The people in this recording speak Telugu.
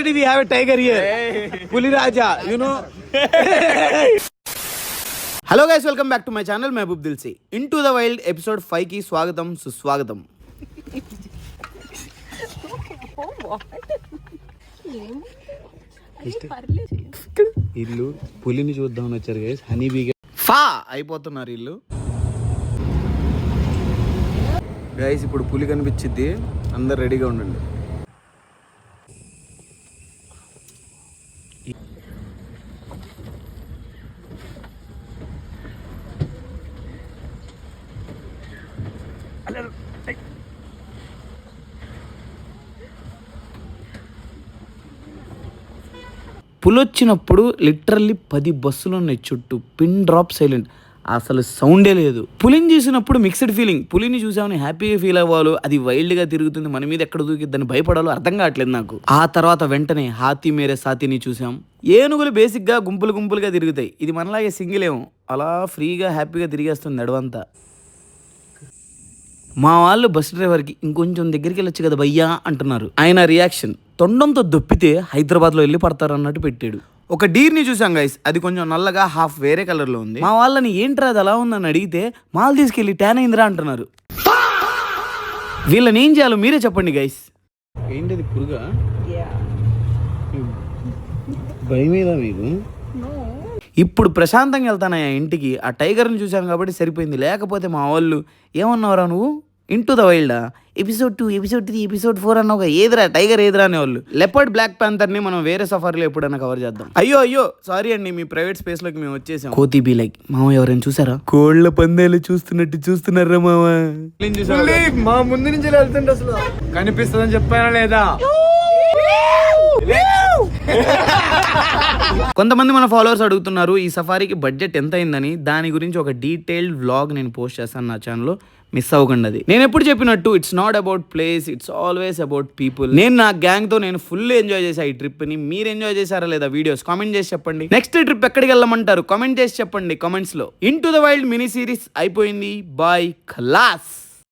already we have a tiger here. Puli Raja, you know. Hello guys, welcome back to my channel Mehboob Dilsi. Into the Wild episode 5 ki swagatam suswagatam. ఇల్లు పులిని చూద్దామని వచ్చారు గైస్. హనీ బీ ఫా అయిపోతున్నారు ఇల్లు గైస్. ఇప్పుడు పులి కనిపించింది, అందరు రెడీగా ఉండండి. పులొచ్చినప్పుడు లిటరల్లీ 10 బస్సులు ఉన్నాయి చుట్టూ, పిన్ డ్రాప్ సైలెంట్, అసలు సౌండే లేదు. పులిని చూసినప్పుడు మిక్స్డ్ ఫీలింగ్. పులిని చూసామని హ్యాపీగా ఫీల్ అవ్వాలో, అది వైల్డ్గా తిరుగుతుంది, మన మీద ఎక్కడ దూకిద్దని భయపడాలో అర్థం కావట్లేదు నాకు. ఆ తర్వాత వెంటనే హాతీ మేరే సాతిని చూసాం. ఏనుగులు బేసిక్గా గుంపులు గుంపులుగా తిరుగుతాయి, ఇది మనలాగే సింగిల్ ఏమో, అలా ఫ్రీగా హ్యాపీగా తిరిగేస్తుంది అడవంతా. మా వాళ్ళు బస్ డ్రైవర్కి ఇంకొంచెం దగ్గరికి వెళ్ళొచ్చు కదా భయ్యా అంటున్నారు. ఆయన రియాక్షన్ తొండంతో దొప్పితే హైదరాబాద్లో వెళ్ళి పడతారు అన్నట్టు పెట్టాడు. ఒక డీర్ని చూసాం గైస్, అది కొంచెం నల్లగా హాఫ్ వేరే కలర్లో ఉంది. మా వాళ్ళని ఏంట్రా అది అలా ఉందని అడిగితే మాల్ తీసుకెళ్ళి ట్యాన్ అయిందిరా అంటున్నారు. వీళ్ళని ఏం చేయాలో మీరే చెప్పండి గైస్. ఏంటిది పురుగా? భయమేదా మీకు? ఇప్పుడు ప్రశాంతంగా వెళ్తానయ్యా ఇంటికి. ఆ టైగర్ని చూశాను కాబట్టి సరిపోయింది, లేకపోతే మా వాళ్ళు ఏమన్నావురా నువ్వు ఇంటూ ద వైల్డా ఎపిసోడ్ 2, ఎపిసోడ్ 3, ఎపిసోడ్ 4 అన్న ఒక ఏదిరా టైగర్ ఏదిరా అనేవాళ్ళు. లెపర్డ్ బ్లాక్ ప్యాంథర్ని మనం వేరే సఫారీలో ఎప్పుడైనా కవర్ చేద్దాం. అయ్యో సారీ అండి, మీ ప్రైవేట్ స్పేస్ లోకి మేము వచ్చేసాం. కోతి బీ లైక్ మామ ఎవరైనా చూసారా? కోళ్ల పందేలు చూస్తున్నట్టు చూస్తున్నారా మామ? మా ముందు నుంచి వెళ్తుంటే అసలు కనిపిస్తుందని చెప్పానా లేదా? కొంతమంది మన ఫాలోవర్స్ అడుగుతున్నారు ఈ సఫారీకి బడ్జెట్ ఎంత అయిందని. దాని గురించి ఒక డీటెయిల్డ్ వ్లాగ్ నేను పోస్ట్ చేస్తాను నా ఛానల్లో, మిస్ అవ్వకండి. అది నేను ఎప్పుడు చెప్పినట్టు it's not about place, it's always about people. నేను నా గ్యాంగ్ తో నేను ఫుల్ ఎంజాయ్ చేసా ఈ ట్రిప్ ని. మీరు ఎంజాయ్ చేశారా లేదా? వీడియోస్ కామెంట్ చేసి చెప్పండి. నెక్స్ట్ ట్రిప్ ఎక్కడికి వెళ్ళమంటారు కామెంట్ చేసి చెప్పండి కామెంట్స్ లో. Into the wild mini series అయిపోయింది. బాయ్ ఖలాస్.